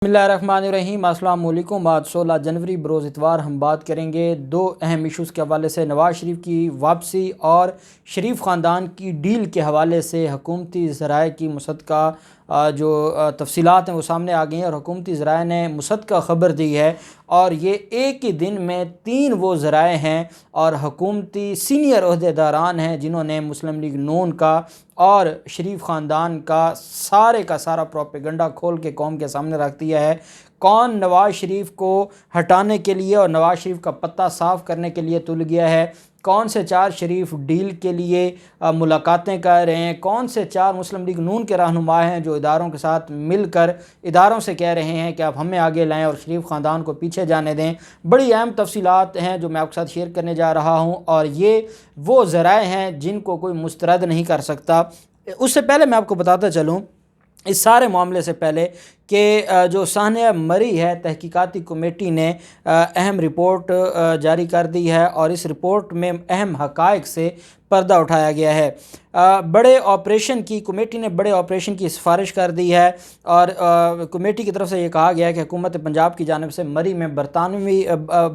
بسم اللہ الرحمن الرحیم۔ السلام علیکم۔ آج 16 جنوری بروز اتوار ہم بات کریں گے دو اہم ایشوز کے حوالے سے، نواز شریف کی واپسی اور شریف خاندان کی ڈیل کے حوالے سے حکومتی ذرائع کی مصدقہ جو تفصیلات ہیں وہ سامنے آ گئی ہیں، اور حکومتی ذرائع نے مصدقہ خبر دی ہے، اور یہ ایک ہی دن میں 3 وہ ذرائع ہیں اور حکومتی سینئر عہدیداران ہیں جنہوں نے مسلم لیگ نون کا اور شریف خاندان کا سارا پروپیگنڈا کھول کے قوم کے سامنے رکھ دیا ہے۔ کون نواز شریف کو ہٹانے کے لیے اور نواز شریف کا پتہ صاف کرنے کے لیے تل گیا ہے، کون سے 4 شریف ڈیل کے لیے ملاقاتیں کر رہے ہیں، کون سے 4 مسلم لیگ نون کے رہنما ہیں جو اداروں کے ساتھ مل کر اداروں سے کہہ رہے ہیں کہ آپ ہمیں آگے لائیں اور شریف خاندان کو پیچھے جانے دیں۔ بڑی اہم تفصیلات ہیں جو میں آپ کے ساتھ شیئر کرنے جا رہا ہوں، اور یہ وہ ذرائع ہیں جن کو کوئی مسترد نہیں کر سکتا۔ اس سے پہلے میں آپ کو بتاتا چلوں اس سارے معاملے سے پہلے کہ جو ثانیہ مری ہے، تحقیقاتی کمیٹی نے اہم رپورٹ جاری کر دی ہے، اور اس رپورٹ میں اہم حقائق سے پردہ اٹھایا گیا ہے۔ بڑے آپریشن کی کمیٹی نے بڑے آپریشن کی سفارش کر دی ہے، اور کمیٹی کی طرف سے یہ کہا گیا ہے کہ حکومت پنجاب کی جانب سے مری میں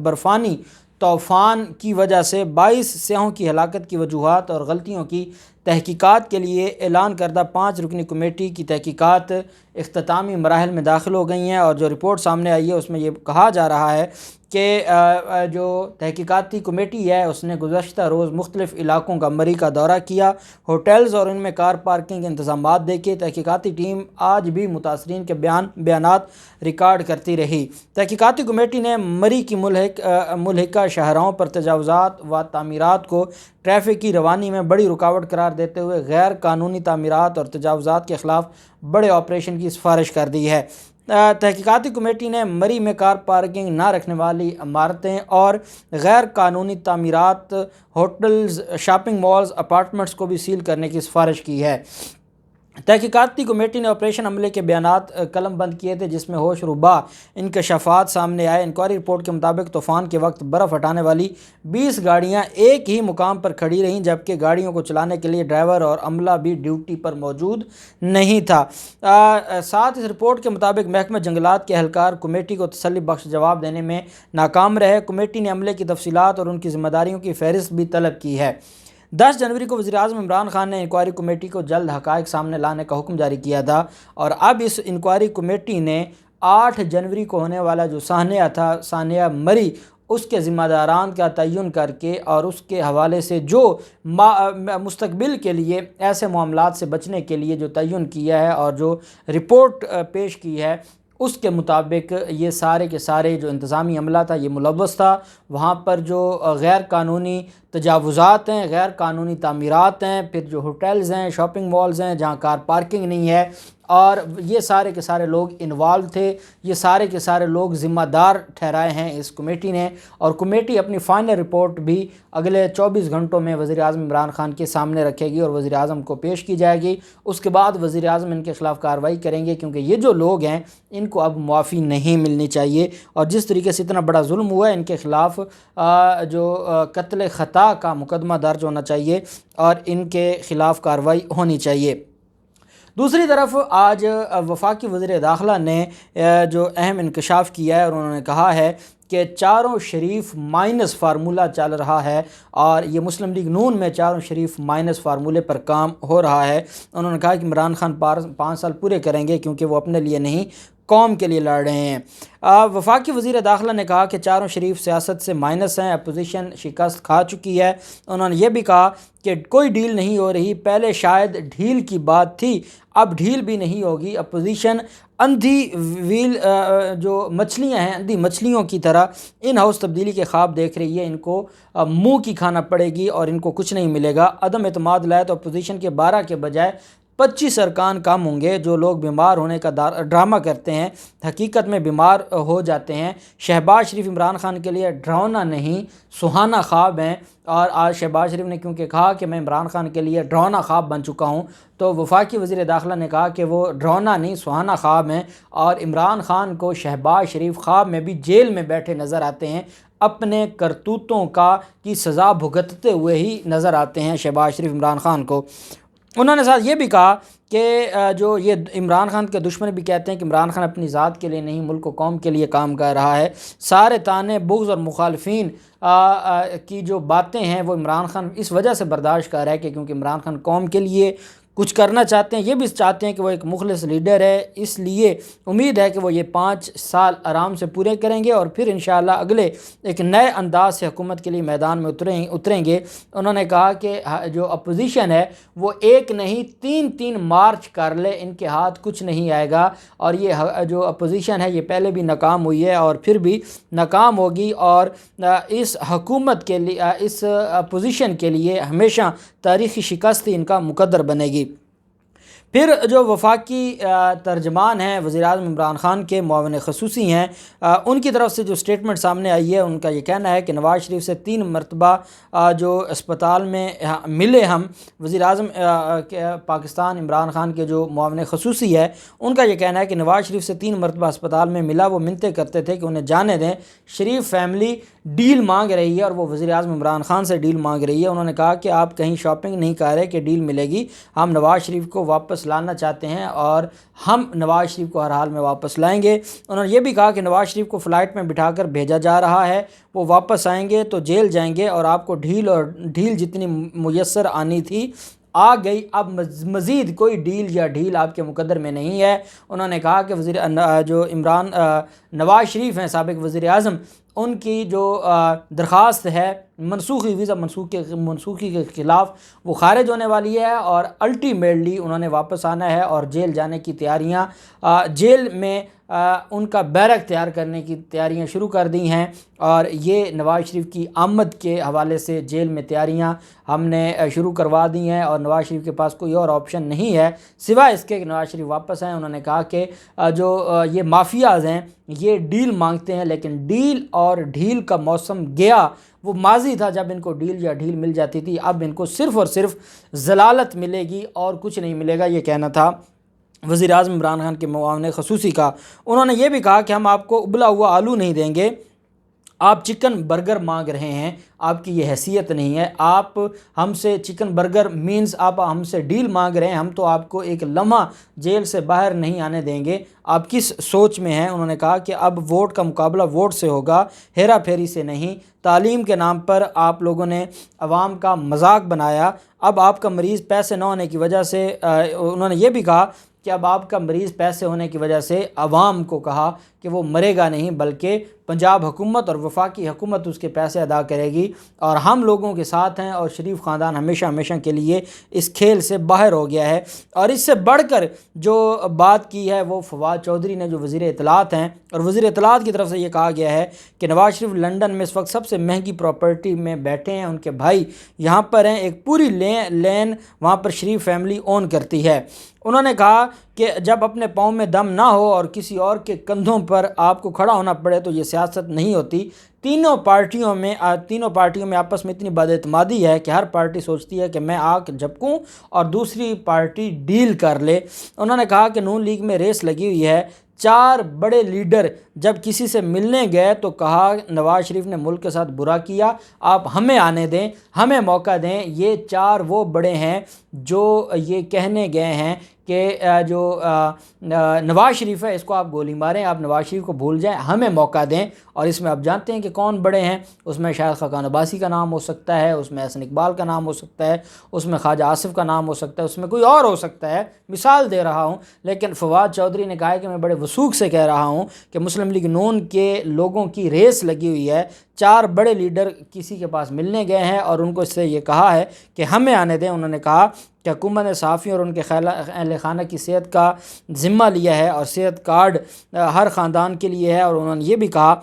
برفانی طوفان کی وجہ سے 22 سیاحوں کی ہلاکت کی وجوہات اور غلطیوں کی تحقیقات کے لیے اعلان کردہ 5 رکنی کمیٹی کی تحقیقات اختتامی مراحل میں داخل ہو گئی ہیں، اور جو رپورٹ سامنے آئی ہے اس میں یہ کہا جا رہا ہے کہ جو تحقیقاتی کمیٹی ہے اس نے گزشتہ روز مختلف علاقوں کا مری کا دورہ کیا، ہوٹلز اور ان میں کار پارکنگ کے انتظامات دیکھے۔ تحقیقاتی ٹیم آج بھی متاثرین کے بیانات ریکارڈ کرتی رہی۔ تحقیقاتی کمیٹی نے مری کی ملحقہ شاہراہوں پر تجاوزات و تعمیرات کو ٹریفک کی روانی میں بڑی رکاوٹ قرار دیتے ہوئے غیر قانونی تعمیرات اور تجاوزات کے خلاف بڑے آپریشن کی سفارش کر دی ہے۔ تحقیقاتی کمیٹی نے مری میں کار پارکنگ نہ رکھنے والی عمارتیں اور غیر قانونی تعمیرات، ہوٹلز، شاپنگ مالز، اپارٹمنٹس کو بھی سیل کرنے کی سفارش کی ہے۔ تحقیقاتی کمیٹی نے آپریشن عملے کے بیانات قلم بند کیے تھے، جس میں ہوش ربا انکشافات سامنے آئے۔ انکوائری رپورٹ کے مطابق طوفان کے وقت برف ہٹانے والی 20 گاڑیاں ایک ہی مقام پر کھڑی رہیں، جبکہ گاڑیوں کو چلانے کے لیے ڈرائیور اور عملہ بھی ڈیوٹی پر موجود نہیں تھا۔ ساتھ اس رپورٹ کے مطابق محکمہ جنگلات کے اہلکار کمیٹی کو تسلی بخش جواب دینے میں ناکام رہے۔ کمیٹی نے عملے کی تفصیلات اور ان کی ذمہ داریوں کی فہرست بھی طلب کی ہے۔ 10 جنوری کو وزیراعظم عمران خان نے انکوائری کمیٹی کو جلد حقائق سامنے لانے کا حکم جاری کیا تھا، اور اب اس انکوائری کمیٹی نے 8 جنوری کو ہونے والا جو سانحہ تھا، ثانیہ مری، اس کے ذمہ داران کا تعین کر کے اور اس کے حوالے سے جو مستقبل کے لیے ایسے معاملات سے بچنے کے لیے جو تعین کیا ہے اور جو رپورٹ پیش کی ہے، اس کے مطابق یہ سارے کے سارے جو انتظامی عملہ تھا یہ ملوث تھا۔ وہاں پر جو غیر قانونی تجاوزات ہیں، غیر قانونی تعمیرات ہیں، پھر جو ہوٹلز ہیں، شاپنگ مالز ہیں جہاں کار پارکنگ نہیں ہے، اور یہ سارے کے سارے لوگ انوالو تھے، یہ سارے کے سارے لوگ ذمہ دار ٹھہرائے ہیں اس کمیٹی نے، اور کمیٹی اپنی فائنل رپورٹ بھی اگلے 24 گھنٹوں میں وزیر اعظم عمران خان کے سامنے رکھے گی اور وزیر اعظم کو پیش کی جائے گی۔ اس کے بعد وزیر اعظم ان کے خلاف کارروائی کریں گے، کیونکہ یہ جو لوگ ہیں ان کو اب معافی نہیں ملنی چاہیے، اور جس طریقے سے اتنا بڑا ظلم ہوا ہے ان کے خلاف جو قتل خطا کا مقدمہ درج ہونا چاہیے اور ان کے خلاف کارروائی ہونی چاہیے۔ دوسری طرف آج وفاقی وزیر داخلہ نے جو اہم انکشاف کیا ہے، اور انہوں نے کہا ہے کہ 4 شریف مائنس فارمولہ چل رہا ہے، اور یہ مسلم لیگ نون میں 4 شریف مائنس فارمولے پر کام ہو رہا ہے۔ انہوں نے کہا کہ عمران خان 5 سال پورے کریں گے، کیونکہ وہ اپنے لیے نہیں قوم کے لیے لڑ رہے ہیں۔ وفاقی وزیر داخلہ نے کہا کہ 4 شریف سیاست سے مائنس ہیں، اپوزیشن شکست کھا چکی ہے۔ انہوں نے یہ بھی کہا کہ کوئی ڈیل نہیں ہو رہی، پہلے شاید ڈھیل کی بات تھی، اب ڈھیل بھی نہیں ہوگی۔ اپوزیشن اندھی ویل جو مچھلیاں ہیں، اندھی مچھلیوں کی طرح ان ہاؤس تبدیلی کے خواب دیکھ رہی ہے، ان کو منہ کی کھانا پڑے گی اور ان کو کچھ نہیں ملے گا۔ عدم اعتماد لائے تو اپوزیشن کے 12 کے بجائے 25 ارکان کم ہوں گے۔ جو لوگ بیمار ہونے کا ڈرامہ کرتے ہیں حقیقت میں بیمار ہو جاتے ہیں۔ شہباز شریف عمران خان کے لیے ڈراؤنا نہیں سہانا خواب ہیں، اور آج شہباز شریف نے کیونکہ کہا کہ میں عمران خان کے لیے ڈراؤنا خواب بن چکا ہوں، تو وفاقی وزیر داخلہ نے کہا کہ وہ ڈراؤنا نہیں سہانا خواب ہیں، اور عمران خان کو شہباز شریف خواب میں بھی جیل میں بیٹھے نظر آتے ہیں، اپنے کرتوتوں کی سزا بھگتتے ہوئے ہی نظر آتے ہیں شہباز شریف عمران خان کو۔ انہوں نے ساتھ یہ بھی کہا کہ جو یہ عمران خان کے دشمن بھی کہتے ہیں کہ عمران خان اپنی ذات کے لیے نہیں ملک و قوم کے لیے کام کر رہا ہے، سارے طعنے بغض اور مخالفین کی جو باتیں ہیں وہ عمران خان اس وجہ سے برداشت کر رہا ہے کہ کیونکہ عمران خان قوم کے لیے کچھ کرنا چاہتے ہیں، یہ بھی چاہتے ہیں کہ وہ ایک مخلص لیڈر ہے، اس لیے امید ہے کہ وہ یہ 5 سال آرام سے پورے کریں گے اور پھر انشاءاللہ اگلے ایک نئے انداز سے حکومت کے لیے میدان میں اتریں گے۔ انہوں نے کہا کہ جو اپوزیشن ہے وہ ایک نہیں 3 مارچ کر لے، ان کے ہاتھ کچھ نہیں آئے گا، اور یہ جو اپوزیشن ہے یہ پہلے بھی ناکام ہوئی ہے اور پھر بھی ناکام ہوگی، اور اس حکومت کے لیے، اس اپوزیشن کے لیے ہمیشہ تاریخی شکست ان کا مقدر بنے گی۔ پھر جو وفاقی ترجمان ہیں وزیر اعظم عمران خان کے معاون خصوصی ہیں، ان کی طرف سے جو سٹیٹمنٹ سامنے آئی ہے، ان کا یہ کہنا ہے کہ نواز شریف سے 3 مرتبہ جو اسپتال میں ملے ہم، وزیر اعظم پاکستان عمران خان کے جو معاون خصوصی ہے، ان کا یہ کہنا ہے کہ نواز شریف سے 3 مرتبہ اسپتال میں ملا، وہ منتیں کرتے تھے کہ انہیں جانے دیں، شریف فیملی ڈیل مانگ رہی ہے اور وہ وزیر اعظم عمران خان سے ڈیل مانگ رہی ہے۔ انہوں نے کہا کہ آپ کہیں شاپنگ نہیں کر رہے کہ ڈیل ملے گی، ہم نواز شریف کو واپس لانا چاہتے ہیں اور ہم نواز شریف کو ہر حال میں واپس لائیں گے۔ انہوں نے یہ بھی کہا کہ نواز شریف کو فلائٹ میں بٹھا کر بھیجا جا رہا ہے، وہ واپس آئیں گے تو جیل جائیں گے، اور آپ کو ڈھیل جتنی میسر آنی تھی آ گئی، اب مزید کوئی ڈھیل آپ کے مقدر میں نہیں ہے۔ انہوں نے کہا کہ جو نواز شریف ہیں سابق وزیر اعظم، ان کی جو درخواست ہے منسوخی ویزا منسوخی کے خلاف، وہ خارج ہونے والی ہے، اور الٹیمیٹلی انہوں نے واپس آنا ہے اور جیل جانے کی تیاریاں، جیل میں ان کا بیرک تیار کرنے کی تیاریاں شروع کر دی ہیں، اور یہ نواز شریف کی آمد کے حوالے سے جیل میں تیاریاں ہم نے شروع کروا دی ہیں، اور نواز شریف کے پاس کوئی اور آپشن نہیں ہے سوائے اس کے کہ نواز شریف واپس آئیں۔ انہوں نے کہا کہ جو یہ مافیاز ہیں یہ ڈیل مانگتے ہیں، لیکن ڈیل اور ڈھیل کا موسم گیا، وہ ماضی تھا جب ان کو ڈیل مل جاتی تھی، اب ان کو صرف اور صرف ضلالت ملے گی اور کچھ نہیں ملے گا، یہ کہنا تھا وزیر اعظم عمران خان کے معاون خصوصی کا۔ انہوں نے یہ بھی کہا کہ ہم آپ کو ابلا ہوا آلو نہیں دیں گے، آپ چکن برگر مانگ رہے ہیں، آپ کی یہ حیثیت نہیں ہے، آپ ہم سے چکن برگر مینز آپ ہم سے ڈیل مانگ رہے ہیں، ہم تو آپ کو ایک لمحہ جیل سے باہر نہیں آنے دیں گے، آپ کس سوچ میں ہیں۔ انہوں نے کہا کہ اب ووٹ کا مقابلہ ووٹ سے ہوگا، ہیرا پھیری سے نہیں۔ تعلیم کے نام پر آپ لوگوں نے عوام کا مذاق بنایا، اب آپ کا مریض پیسے نہ ہونے کی وجہ سے انہوں نے یہ بھی کہا کہ اب آپ کا مریض پیسے ہونے کی وجہ سے عوام کو کہا کہ وہ مرے گا نہیں، بلکہ پنجاب حکومت اور وفاقی حکومت اس کے پیسے ادا کرے گی، اور ہم لوگوں کے ساتھ ہیں، اور شریف خاندان ہمیشہ کے لیے اس کھیل سے باہر ہو گیا ہے۔ اور اس سے بڑھ کر جو بات کی ہے وہ فواد چودھری نے، جو وزیر اطلاعات ہیں، اور وزیر اطلاعات کی طرف سے یہ کہا گیا ہے کہ نواز شریف لنڈن میں اس وقت سب سے مہنگی پراپرٹی میں بیٹھے ہیں، ان کے بھائی یہاں پر ہیں، ایک پوری لین وہاں پر شریف فیملی اون کرتی ہے۔ انہوں نے کہا کہ جب اپنے پاؤں میں دم نہ ہو اور کسی اور کے کندھوں پر آپ کو کھڑا ہونا پڑے تو یہ سیاست نہیں ہوتی۔ تینوں پارٹیوں میں آپس میں اتنی بد اعتمادی ہے کہ ہر پارٹی سوچتی ہے کہ میں آگ جھپکوں اور دوسری پارٹی ڈیل کر لے۔ انہوں نے کہا کہ نون لیگ میں ریس لگی ہوئی ہے، 4 بڑے لیڈر جب کسی سے ملنے گئے تو کہا نواز شریف نے ملک کے ساتھ برا کیا، آپ ہمیں آنے دیں، ہمیں موقع دیں۔ یہ 4 وہ بڑے ہیں جو یہ کہنے گئے ہیں کہ جو نواز شریف ہے اس کو آپ گولی ماریں، آپ نواز شریف کو بھول جائیں، ہمیں موقع دیں۔ اور اس میں آپ جانتے ہیں کہ کون بڑے ہیں، اس میں شاید خاقان عباسی کا نام ہو سکتا ہے، اس میں احسن اقبال کا نام ہو سکتا ہے، اس میں خواجہ آصف کا نام ہو سکتا ہے، اس میں کوئی اور ہو سکتا ہے، مثال دے رہا ہوں۔ لیکن فواد چودھری نے کہا ہے کہ میں بڑے وثوق سے کہہ رہا ہوں کہ مسلم لیگ نون کے لوگوں کی ریس لگی ہوئی ہے، 4 بڑے لیڈر کسی کے پاس ملنے گئے ہیں اور ان کو اس سے یہ کہا ہے کہ ہمیں آنے دیں۔ انہوں نے کہا کہ حکومت نے صحافیوں اور ان کے اہل خانہ کی صحت کا ذمہ لیا ہے اور صحت کارڈ ہر خاندان کے لیے ہے، اور انہوں نے یہ بھی کہا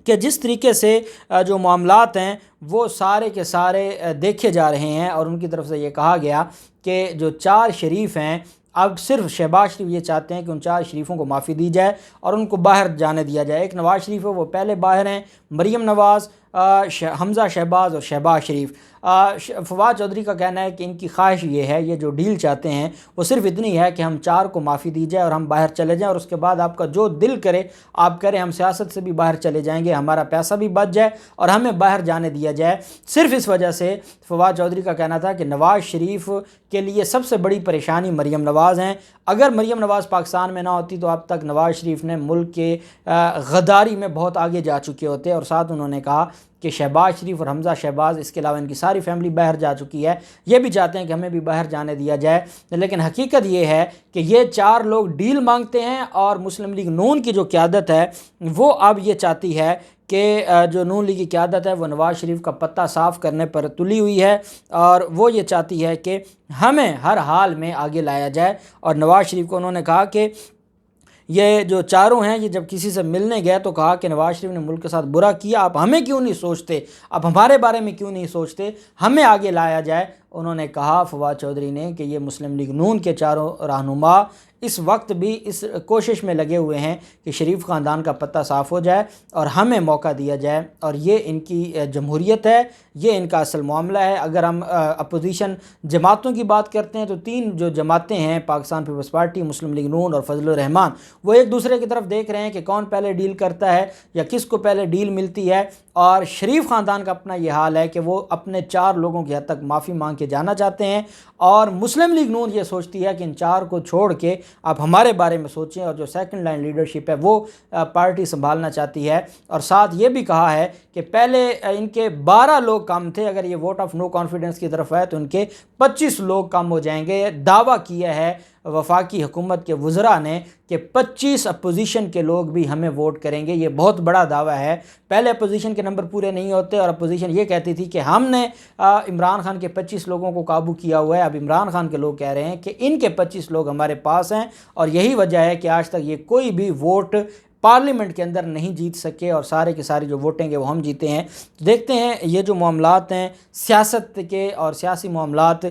کہ جس طریقے سے جو معاملات ہیں وہ سارے کے سارے دیکھے جا رہے ہیں، اور ان کی طرف سے یہ کہا گیا کہ جو 4 شریف ہیں، اب صرف شہباز شریف یہ چاہتے ہیں کہ ان 4 شریفوں کو معافی دی جائے اور ان کو باہر جانے دیا جائے۔ ایک نواز شریف ہے وہ پہلے باہر ہیں، مریم نواز، حمزہ شہباز اور شہباز شریف۔ فواد چودھری کا کہنا ہے کہ ان کی خواہش یہ ہے، یہ جو ڈیل چاہتے ہیں وہ صرف اتنی ہے کہ ہم 4 کو معافی دی جائے اور ہم باہر چلے جائیں، اور اس کے بعد آپ کا جو دل کرے آپ کریں، ہم سیاست سے بھی باہر چلے جائیں گے، ہمارا پیسہ بھی بچ جائے اور ہمیں باہر جانے دیا جائے۔ صرف اس وجہ سے فواد چودھری کا کہنا تھا کہ نواز شریف کے لیے سب سے بڑی پریشانی مریم نواز ہیں۔ اگر مریم نواز پاکستان میں نہ ہوتی تو اب تک نواز شریف نے ملک کے غداری میں بہت آگے جا چکے ہوتے، اور ساتھ انہوں نے کہا کہ شہباز شریف اور حمزہ شہباز، اس کے علاوہ ان کی ساری فیملی باہر جا چکی ہے، یہ بھی چاہتے ہیں کہ ہمیں بھی باہر جانے دیا جائے۔ لیکن حقیقت یہ ہے کہ یہ 4 لوگ ڈیل مانگتے ہیں، اور مسلم لیگ نون کی جو قیادت ہے وہ اب یہ چاہتی ہے کہ جو نون لیگ کی قیادت ہے وہ نواز شریف کا پتہ صاف کرنے پر تلی ہوئی ہے، اور وہ یہ چاہتی ہے کہ ہمیں ہر حال میں آگے لایا جائے۔ اور نواز شریف کو انہوں نے کہا کہ یہ جو 4 ہیں، یہ جب کسی سے ملنے گئے تو کہا کہ نواز شریف نے ملک کے ساتھ برا کیا، آپ ہمیں کیوں نہیں سوچتے، آپ ہمارے بارے میں کیوں نہیں سوچتے، ہمیں آگے لایا جائے۔ انہوں نے کہا فواد چودھری نے کہ یہ مسلم لیگ نون کے 4 رہنما اس وقت بھی اس کوشش میں لگے ہوئے ہیں کہ شریف خاندان کا پتہ صاف ہو جائے اور ہمیں موقع دیا جائے، اور یہ ان کی جمہوریت ہے، یہ ان کا اصل معاملہ ہے۔ اگر ہم اپوزیشن جماعتوں کی بات کرتے ہیں تو 3 جو جماعتیں ہیں، پاکستان پیپلز پارٹی، مسلم لیگ نون اور فضل الرحمان، وہ ایک دوسرے کی طرف دیکھ رہے ہیں کہ کون پہلے ڈیل کرتا ہے یا کس کو پہلے ڈیل ملتی ہے۔ اور شریف خاندان کا اپنا یہ حال ہے کہ وہ اپنے 4 لوگوں کی حد تک معافی مانگ کے جانا چاہتے ہیں، اور مسلم لیگ نون یہ سوچتی ہے کہ ان 4 کو چھوڑ کے آپ ہمارے بارے میں سوچیں، اور جو سیکنڈ لائن لیڈرشپ ہے وہ پارٹی سنبھالنا چاہتی ہے۔ اور ساتھ یہ بھی کہا ہے کہ پہلے ان کے 12 لوگ کم تھے، اگر یہ ووٹ آف نو کانفیڈنس کی طرف ہے تو ان کے 25 لوگ کم ہو جائیں گے۔ دعویٰ کیا ہے وفاقی حکومت کے وزراء نے کہ 25 اپوزیشن کے لوگ بھی ہمیں ووٹ کریں گے۔ یہ بہت بڑا دعویٰ ہے۔ پہلے اپوزیشن کے نمبر پورے نہیں ہوتے اور اپوزیشن یہ کہتی تھی کہ ہم نے عمران خان کے 25 لوگوں کو قابو کیا ہوا ہے۔ اب عمران خان کے لوگ کہہ رہے ہیں کہ ان کے 25 لوگ ہمارے پاس ہیں، اور یہی وجہ ہے کہ آج تک یہ کوئی بھی ووٹ پارلیمنٹ کے اندر نہیں جیت سکے، اور سارے کے سارے جو ووٹیں گے وہ ہم جیتے ہیں۔ دیکھتے ہیں یہ جو معاملات ہیں سیاست کے اور سیاسی معاملات،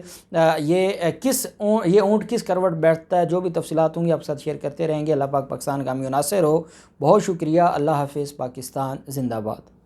یہ اونٹ کس کروٹ بیٹھتا ہے۔ جو بھی تفصیلات ہوں گی آپ ساتھ شیئر کرتے رہیں گے۔ اللہ پاک پاکستان کا حامی و ناصر ہو۔ بہت شکریہ۔ اللہ حافظ۔ پاکستان زندہ باد۔